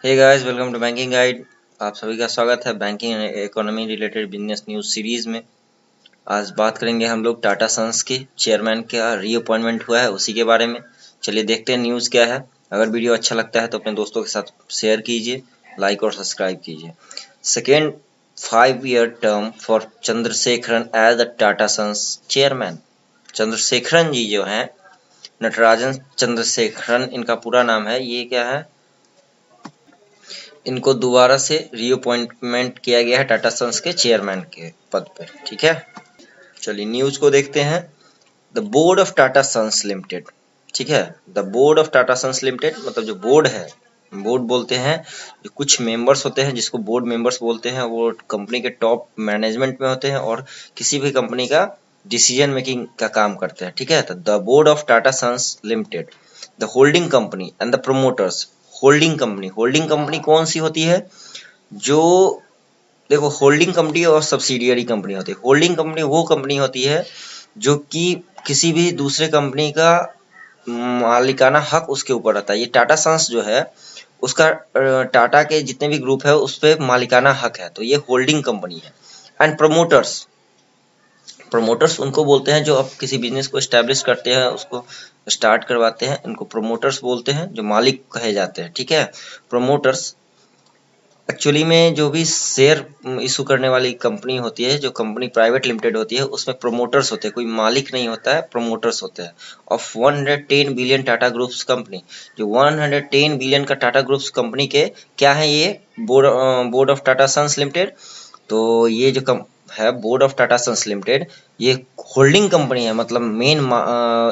Hey guys, welcome to banking guide. आप सभी का स्वागत है banking and economy related business news series में। आज बात करेंगे हम लोग टाटा सन्स के चेयरमैन का रीअपॉइंटमेंट हुआ है उसी के बारे में। चलिए देखते हैं न्यूज़ क्या है। अगर वीडियो अच्छा लगता है तो अपने दोस्तों के साथ शेयर कीजिए, लाइक और सब्सक्राइब कीजिए। Second 5-year term for Chandrasekaran as the Tata Sons chairman. Chandrasekaran ji जो हैं, नटराजन चंद्रशेखरन इनका पूरा नाम है। ये क्या है, इनको दोबारा से रीअपॉइंटमेंट किया गया है टाटा सन्स के चेयरमैन के पद पे। ठीक है, चलिए न्यूज को देखते हैं। The board of Tata Sons limited, ठीक है, the board of Tata Sons limited मतलब जो बोर्ड है, बोर्ड बोलते हैं जो कुछ मेंबर्स होते हैं जिसको बोर्ड मेंबर्स बोलते हैं, वो कंपनी के टॉप मैनेजमेंट में होते हैं और किसी भी कंपनी का डिसीजन मेकिंग का काम करते हैं। ठीक है, तो the board of Tata Sons limited, the holding company and the promoters. Holding company कौन सी होती है? जो देखो, होल्डिंग कंपनी और सब्सिडियरी कंपनी होती है। होल्डिंग कंपनी वो कंपनी होती है जो कि किसी भी दूसरे कंपनी का मालिकाना हक उसके ऊपर रहता है। ये टाटा सन्स जो है उसका टाटा के जितने भी ग्रुप है उस पर मालिकाना हक है, तो ये होल्डिंग कंपनी है। एंड प्रमोटर्स, प्रमोटर्स उनको बोलते हैं जो अब किसी बिजनेस को एस्टेब्लिश करते हैं, उसको स्टार्ट करवाते हैं, इनको प्रमोटर्स बोलते हैं, जो मालिक कहे जाते हैं। ठीक है, प्रमोटर्स एक्चुअली में जो भी शेयर इशू करने वाली कंपनी होती है, जो कंपनी प्राइवेट लिमिटेड होती है, उसमें प्रमोटर्स होते हैं, कोई मालिक नहीं होता है, प्रमोटर्स होते हैं। Of 110 billion Tata groups company, जो 110 बिलियन का टाटा ग्रुप्स कंपनी के क्या है, ये board of Tata Sons limited. तो ये जो है board of Tata Sons limited, ये होल्डिंग कंपनी है, मतलब मेन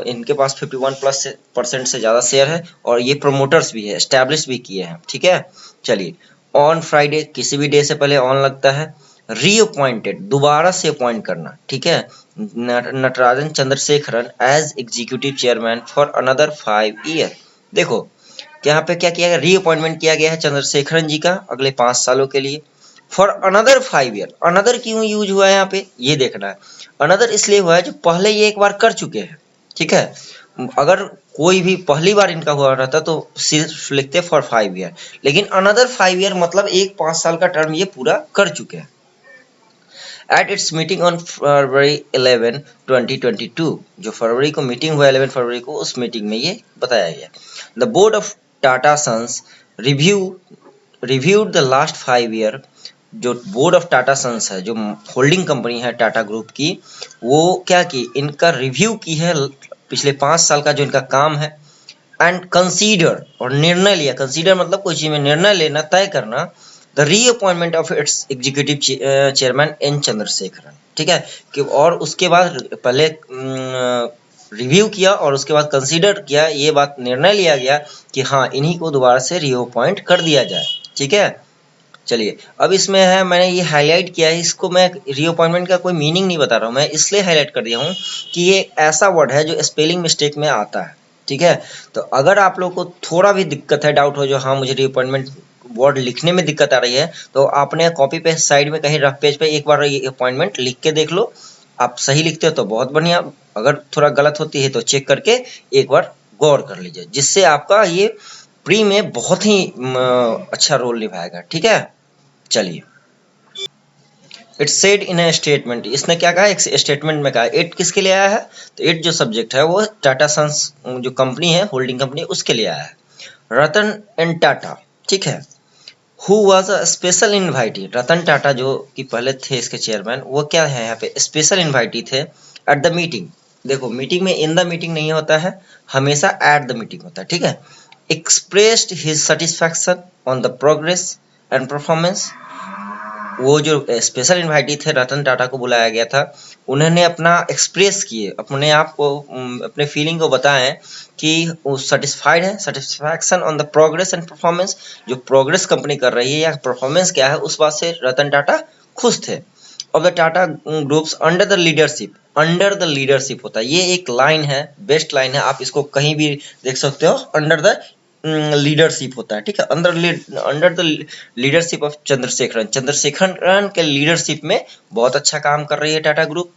इनके पास 51% से ज़्यादा शेयर है और ये प्रमोटर्स भी है, एस्टैब्लिश भी किए हैं। ठीक है, चलिए ऑन फ्राइडे, किसी भी डे से पहले ऑन लगता है। रीअपॉइंटेड, दोबारा से अपॉइंट करना। ठीक है, Natarajan Chandrasekaran as executive chairman for another 5 year. देखो यहाँ पे क्या किया गया, रीअपॉइंटमेंट किया गया है चंद्रशेखरन जी का अगले 5 सालों के लिए। फॉर अनदर 5 ईयर, अनदर क्यों यूज हुआ है यहाँ पे, ये देखना है। अनदर इसलिए हुआ है जो पहले ये एक बार कर चुके हैं। ठीक है, अगर कोई भी पहली बार इनका हुआ रहता तो सिर्फ लिखते फॉर 5 ईयर, लेकिन अनदर 5 ईयर मतलब एक 5 साल का टर्म ये पूरा कर चुके हैं। एट इट्स मीटिंग ऑन फरवरी 11 2022, जो फरवरी को मीटिंग हुआ 11 फरवरी को, उस मीटिंग में ये बताया गया। The board of Tata Sons reviewed the last 5 year. जो बोर्ड ऑफ टाटा सन्स है, जो होल्डिंग कंपनी है टाटा ग्रुप की, वो क्या की, इनका रिव्यू की है पिछले 5 साल का जो इनका काम है। एंड कंसीडर, और निर्णय लिया, कंसीडर मतलब कोई चीज में निर्णय लेना, तय करना, the reappointment of its executive chairman N Chandrasekaran. ठीक है, कि और उसके बाद पहले रिव्यू किया और उसके बाद कंसीडर किया, ये बात निर्णय लिया गया कि हाँ, इन्हीं को दोबारा से रीअपॉइंट कर दिया जाए। ठीक है, चलिए अब इसमें है, मैंने ये हाईलाइट किया है, इसको मैं रीअपॉइंटमेंट का कोई मीनिंग नहीं बता रहा हूँ, मैं इसलिए हाईलाइट कर दिया हूँ कि ये ऐसा वर्ड है जो स्पेलिंग मिस्टेक में आता है। ठीक है, तो अगर आप लोग को थोड़ा भी दिक्कत है, डाउट हो, जो हाँ मुझे रीअपॉइंटमेंट वर्ड लिखने में दिक्कत आ रही है, तो आपने कॉपी पे साइड में कहीं रफ पेज पे एक बार ये अपॉइंटमेंट लिख के देख लो। आप सही लिखते हो तो बहुत बढ़िया, अगर थोड़ा गलत होती है तो चेक करके एक बार गौर कर लीजिए, जिससे आपका ये प्री में बहुत ही अच्छा रोल निभाएगा। ठीक है, चलिए it said in A statement, इसने क्या कहा, एक स्टेटमेंट में कहा। इट किसके लिए आया है, तो इट जो सब्जेक्ट है वो टाटा सन्स जो कंपनी है, होल्डिंग कंपनी, उसके लिए आया है। रतन एंड टाटा, ठीक है, who was a special invitee. Ratan Tata जो कि पहले थे इसके चेयरमैन, वो क्या है यहाँ पे, स्पेशल इन्वाइटी थे एट द मीटिंग। देखो मीटिंग में इन द मीटिंग नहीं होता है, हमेशा एट द मीटिंग होता है। ठीक है, expressed his satisfaction on the progress and performance. वो जो स्पेशल इन्वाइटी थे, रतन टाटा को बुलाया गया था, उन्होंने अपना एक्सप्रेस किए, अपने आप को, अपने फीलिंग को बताएं कि वो सेटिस्फाइड है, satisfaction on the progress and performance, जो प्रोग्रेस कंपनी कर रही है या परफॉर्मेंस क्या है, उस बात से रतन टाटा खुश थे। Of the Tata groups under the leadership, under the leadership होता है, ये एक लाइन है, बेस्ट लाइन है, आप इसको कहीं भी देख सकते हो, अंडर द लीडरशिप होता है। ठीक है, under the leadership of Chandrasekaran, Chandrasekaran के लीडरशिप में बहुत अच्छा काम कर रही है टाटा ग्रुप।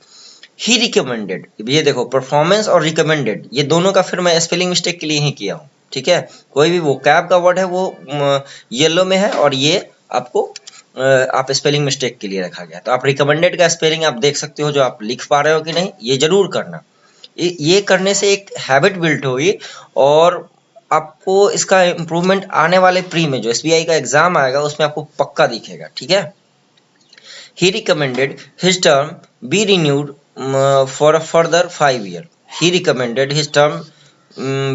ही रिकमेंडेड, ये देखो परफॉर्मेंस और रिकमेंडेड, ये दोनों का फिर मैं स्पेलिंग मिस्टेक के लिए ही किया हूँ। ठीक है, कोई भी वो कैब का वर्ड है वो येलो में है और ये आपको आप स्पेलिंग मिस्टेक के लिए रखा गया। तो आप रिकमेंडेड का स्पेलिंग आप देख सकते हो जो आप लिख पा रहे हो कि नहीं, ये जरूर करना। ये करने से एक हैबिट बिल्ड होगी और आपको इसका इम्प्रूवमेंट आने वाले प्री में जो एसबीआई का एग्जाम आएगा उसमें आपको पक्का दिखेगा। ठीक है, he recommended his term be renewed for a further 5 year. He recommended his term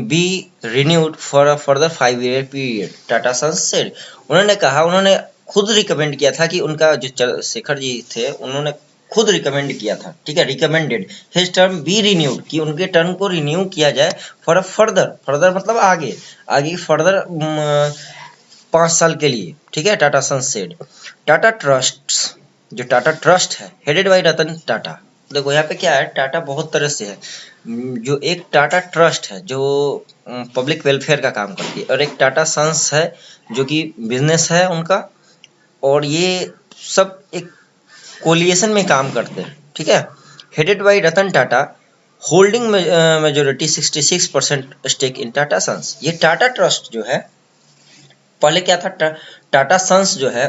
be renewed for a further 5 year period. Tata Sons said. उन्होंने कहा, उन्होंने खुद रिकमेंड किया था कि उनका जो शेखर जी थे उन्होंने खुद रिकमेंड किया था। ठीक है, recommended his term B renewed, कि उनके टर्म को रिन्यू किया जाए फॉर अ फर्दर मतलब आगे फर्दर 5 साल के लिए। ठीक है, Tata Sons said. Tata Trust, जो टाटा ट्रस्ट है हेडेड बाय रतन टाटा। देखो यहाँ पे क्या है, टाटा बहुत तरह से है। जो एक टाटा ट्रस्ट है जो पब्लिक वेलफेयर का काम करती है और एक टाटा सन्स है जो कि बिजनेस है उनका, और ये सब एक कोलिएशन में काम करते हैं। ठीक है, headed by Ratan Tata holding majority 66% stake in Tata Sons. ये टाटा ट्रस्ट जो है पहले क्या था, टाटा सन्स जो है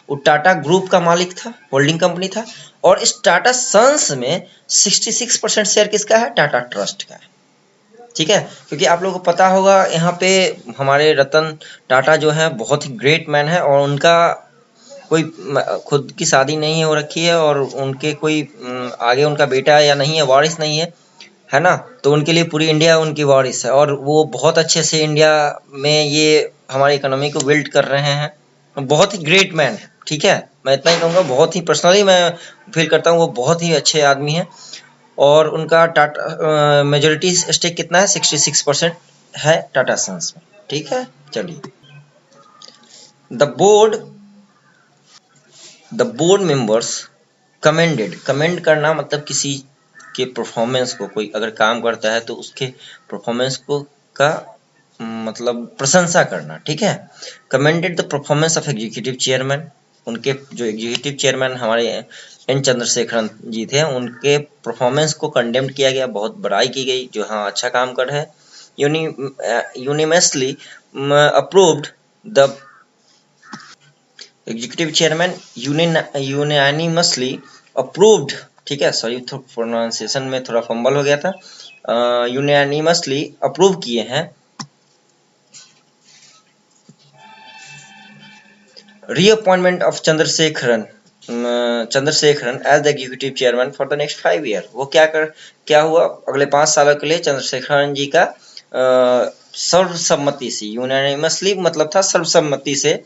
वो टाटा ग्रुप का मालिक था, होल्डिंग कंपनी था, और इस टाटा सन्स में 66% शेयर किसका है, टाटा ट्रस्ट का है। ठीक है, क्योंकि आप लोगों को पता होगा यहाँ पे हमारे रतन टाटा जो है बहुत ही ग्रेट मैन है और उनका कोई खुद की शादी नहीं हो रखी है और उनके कोई आगे उनका बेटा या नहीं है, वारिस नहीं है ना, तो उनके लिए पूरी इंडिया उनकी वारिस है और वो बहुत अच्छे से इंडिया में ये हमारी इकोनॉमी को बिल्ड कर रहे हैं। बहुत ही ग्रेट मैन है। ठीक है, मैं इतना ही कहूँगा, बहुत ही पर्सनली मैं फील करता हूँ वो बहुत ही अच्छे आदमी हैं और उनका टाटा मेजोरिटी स्टेक कितना है, 66% है टाटा सन्स में। ठीक है, चलिए द बोर्ड मेंबर्स कमेंड करना मतलब किसी के परफॉर्मेंस को, कोई अगर काम करता है तो उसके परफॉर्मेंस को का मतलब प्रशंसा करना। ठीक है, commended the performance of executive chairman, उनके जो एग्जीक्यूटिव चेयरमैन हमारे एन चंद्रशेखरन जी थे उनके परफॉर्मेंस को कंडेम्ड किया गया, बहुत बड़ाई की गई, जो हाँ अच्छा काम कर रहे हैं। Unanimously approved the executive chairman unanimously approved. ठीक है, सॉरी प्रोनाउंसिएशन में थोड़ा फंबल हो गया था। यूनानिमसली अप्रूव किए हैं reappointment of Chandrasekaran as the executive chairman for the next 5 year. वो क्या हुआ, अगले 5 सालों के लिए चंद्रशेखरन जी का सर्वसम्मति से, यूनानिमसली मतलब था सर्वसम्मति से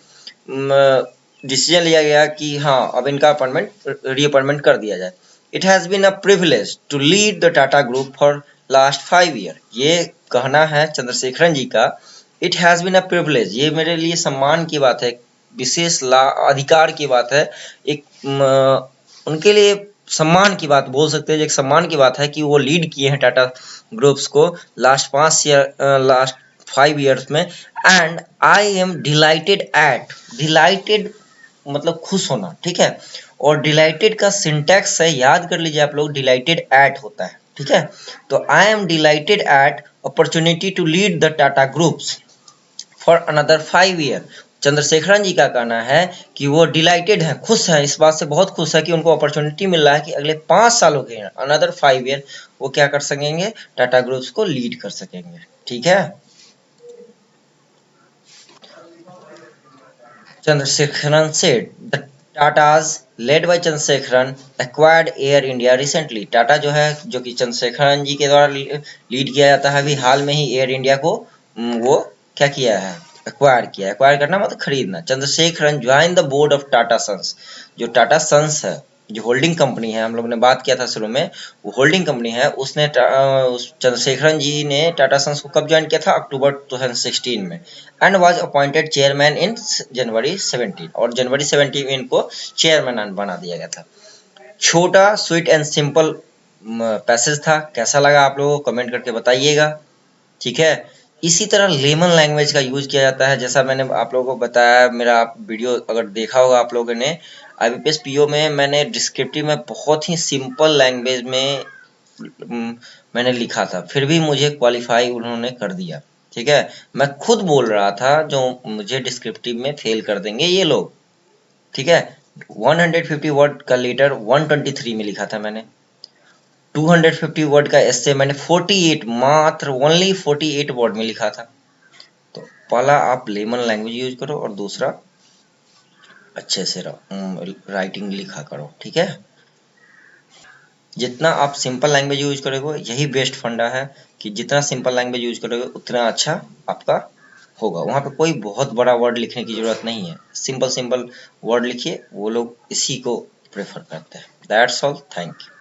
डिसीजन लिया गया कि हाँ अब इनका रीअपॉइंटमेंट कर दिया जाए। It has been a privilege to lead the Tata group for last 5 year. ये कहना है चंद्रशेखरन जी का, it has been a privilege, ये मेरे लिए सम्मान की बात है, विशेष अधिकार की बात है, एक उनके लिए सम्मान की बात बोल सकते हैं, एक सम्मान की बात है कि वो लीड किए हैं टाटा ग्रुप्स को लास्ट 5 ईयर्स में। एंड आई एम डिलाइटेड मतलब खुश होना। ठीक है, और डिलाइटेड का सिंटैक्स है, याद कर लीजिए आप लोग, डिलाइटेड एट होता है। ठीक है, तो I am delighted at opportunity to lead the Tata groups for another 5 year. Chandrasekaran ji का कहना है कि वो डिलाइटेड है, खुश है, इस बात से बहुत खुश है कि उनको अपॉर्चुनिटी मिल रहा है कि अगले 5 सालों के अनदर 5 ईयर वो क्या कर सकेंगे, टाटा ग्रुप्स को लीड कर सकेंगे। ठीक है, Chandrasekharan said the Tatas led by Chandrasekharan acquired Air India recently. Tata जो है, जो कि चंद्रशेखरन जी के द्वारा लीड किया जाता है, अभी हाल में ही एयर इंडिया को वो क्या किया है, एक्वायर करना मतलब खरीदना। Chandrasekaran join the board of Tata Sons, जो टाटा सन्स है जो होल्डिंग कंपनी है, हम लोग ने बात किया था शुरू में, वो होल्डिंग कंपनी है, उसने चंद्रशेखरन जी ने टाटा सन्स को कब ज्वाइन किया था, अक्टूबर 2016 में, एंड वाज अपॉइंटेड चेयरमैन इन जनवरी 17, और जनवरी 17 को चेयरमैन बना दिया गया था। छोटा स्वीट एंड सिंपल पैसेज था, कैसा लगा आप लोगों को कमेंट करके बताइएगा। ठीक है, इसी तरह लेमन लैंग्वेज का यूज किया जाता है, जैसा मैंने आप लोगों को बताया, मेरा वीडियो अगर देखा होगा आप लोगों ने, IBPS PO में मैंने डिस्क्रिप्टिव में बहुत ही सिंपल लैंग्वेज में मैंने लिखा था, फिर भी मुझे क्वालिफाई उन्होंने कर दिया। ठीक है, मैं खुद बोल रहा था जो मुझे डिस्क्रिप्टिव में फेल कर देंगे ये लोग, ठीक है। 150 वर्ड का लेटर 123 में लिखा था मैंने, 250 वर्ड का एस्से मैंने 48 मात्र ओनली 48 वर्ड में लिखा था। तो पहला आप लेमन लैंग्वेज यूज करो और दूसरा अच्छे से राइटिंग लिखा करो, ठीक है। जितना आप सिंपल लैंग्वेज यूज करोगे यही बेस्ट फंडा है कि जितना सिंपल लैंग्वेज यूज करोगे उतना अच्छा आपका होगा। वहाँ पे कोई बहुत बड़ा वर्ड लिखने की जरूरत नहीं है, सिंपल सिंपल वर्ड लिखिए, वो लोग इसी को प्रेफर करते हैं। That's all, thank you.